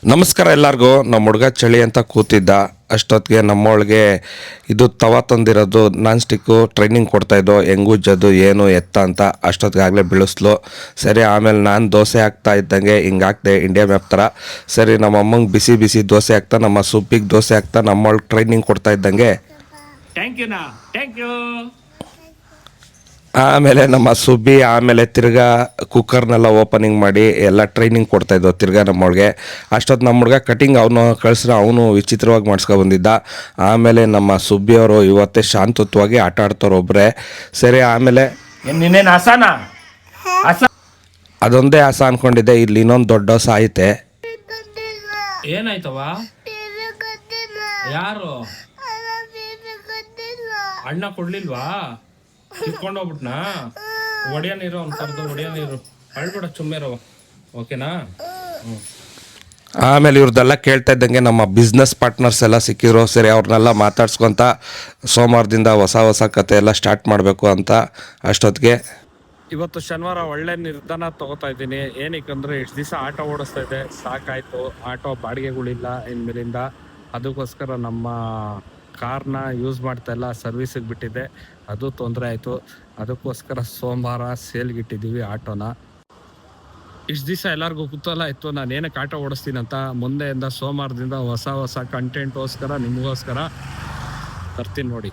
ನಮಸ್ಕಾರ ಎಲ್ಲರಿಗೂ. ನಮ್ಮ ಹುಡುಗ ಚಳಿ ಅಂತ ಕೂತಿದ್ದ ಅಷ್ಟೊತ್ತಿಗೆ ನಮ್ಮೊಳಗೆ ಇದು ತವ ತಂದಿರೋದು ನಾನ್ ಸ್ಟಿಕ್ಕು ಟ್ರೈನಿಂಗ್ ಕೊಡ್ತಾಯಿದ್ದೋ ಹೆಂಗೆ ಉಜ್ಜೋದು ಏನು ಎತ್ತ ಅಂತ. ಅಷ್ಟೊತ್ತಿಗೆ ಆಗಲೇ ಬೀಳಿಸ್ಲು. ಸರಿ, ಆಮೇಲೆ ನಾನು ದೋಸೆ ಹಾಕ್ತಾ ಇದ್ದಂಗೆ ಹಿಂಗೆ ಹಾಕ್ದೆ ಇಂಡಿಯಾ ಮ್ಯಾಪ್ ಥರ. ಸರಿ, ನಮ್ಮ ಅಮ್ಮಂಗೆ ಬಿಸಿ ಬಿಸಿ ದೋಸೆ ಹಾಕ್ತಾ, ನಮ್ಮ ಸುಬ್ಬಿಗೆ ದೋಸೆ ಹಾಕ್ತಾ ನಮ್ಮೊಳಗೆ ಟ್ರೈನಿಂಗ್ ಕೊಡ್ತಾ ಇದ್ದಂಗೆ ಥ್ಯಾಂಕ್ ಯು. ಆಮೇಲೆ ನಮ್ಮ ಸುಬ್ಬಿ ಆಮೇಲೆ ತಿರ್ಗಾ ಕುಕ್ಕರ್ನೆಲ್ಲ ಓಪನಿಂಗ್ ಮಾಡಿ ಎಲ್ಲ ಟ್ರೈನಿಂಗ್ ಕೊಡ್ತಾಯಿದ್ದೋ ತಿರ್ಗಾ ನಮ್ಮೊಳಗೆ. ಅಷ್ಟೊತ್ತು ನಮ್ಮ ಹುಡುಗ ಕಟಿಂಗ್ ಅವನು ಕಳಿಸ್ರೆ ಅವನು ವಿಚಿತ್ರವಾಗಿ ಮಾಡಿಸ್ಕೊಬಂದಿದ್ದ. ಆಮೇಲೆ ನಮ್ಮ ಸುಬ್ಬಿಯವರು ಇವತ್ತೇ ಶಾಂತತ್ವವಾಗಿ ಆಟ ಆಡ್ತಾರೆ ಒಬ್ಬರೇ. ಸರಿ, ಆಮೇಲೆ ನಿನ್ನೇನು ಹಸನ ಅದೊಂದೇ ಆಸ ಅಂದ್ಕೊಂಡಿದ್ದೆ. ಇಲ್ಲಿ ಇನ್ನೊಂದು ದೊಡ್ಡ ಹೊಸ ಐತೆ. ಏನಾಯ್ತವ? ಯಾರು ಅಣ್ಣ ಕೊಡ್ಲಿಲ್ವಾ? ಕಿತ್ಕೊಂಡೋಗ್ಬಿಟ್ನಾ? ಒಡೆಯ ನೀರು ಅವ್ನು ಕರೆದು ಒಡೆಯ ನೀರು ಅಳ್ಬೇಡ, ಸುಮ್ಮೇರವ, ಓಕೆನಾ? ಆಮೇಲೆ ಇವ್ರದ್ದೆಲ್ಲ ಕೇಳ್ತಾ ಇದ್ದಂಗೆ ನಮ್ಮ ಬಿಸ್ನೆಸ್ ಪಾರ್ಟ್ನರ್ಸ್ ಎಲ್ಲ ಸಿಕ್ಕಿದ್ರು. ಸರಿ, ಅವ್ರನ್ನೆಲ್ಲ ಮಾತಾಡ್ಸ್ಕೊತ ಸೋಮವಾರದಿಂದ ಹೊಸ ಕತೆ ಎಲ್ಲ ಸ್ಟಾರ್ಟ್ ಮಾಡಬೇಕು ಅಂತ. ಅಷ್ಟೊತ್ತಿಗೆ ಇವತ್ತು ಶನಿವಾರ ಒಳ್ಳೆ ನಿರ್ಧಾರ ತೊಗೋತಾ ಇದ್ದೀನಿ. ಏನಕ್ಕಂದರೆ ಇಷ್ಟು ದಿವಸ ಆಟೋ ಓಡಿಸ್ತಾ ಇದ್ದೆ, ಸಾಕಾಯಿತು. ಆಟೋ ಬಾಡಿಗೆಗಳಿಲ್ಲ ಇನ್ಮೇಲಿಂದ. ಅದಕ್ಕೋಸ್ಕರ ನಮ್ಮ ಕಾರ್ನ ಯೂಸ್ ಮಾಡ್ತಾ ಇಲ್ಲ, ಸರ್ವಿಸಿಗೆ ಬಿಟ್ಟಿದ್ದೆ. ಅದು ತೊಂದರೆ ಆಯಿತು. ಅದಕ್ಕೋಸ್ಕರ ಸೋಮವಾರ ಸೇಲ್ಗಿಟ್ಟಿದ್ದೀವಿ ಆಟೋನ. ಇಷ್ಟು ದಿವಸ ಎಲ್ಲರಿಗೂ ಕುತೂಹಲ ಇತ್ತು ನಾನು ಏನಕ್ಕೆ ಆಟೋ ಓಡಿಸ್ತೀನಿ ಅಂತ. ಮುಂದೆಯಿಂದ ಸೋಮವಾರದಿಂದ ಹೊಸ ಕಂಟೆಂಟೋಸ್ಕರ ನಿಮಗೋಸ್ಕರ ತರ್ತೀನಿ ನೋಡಿ.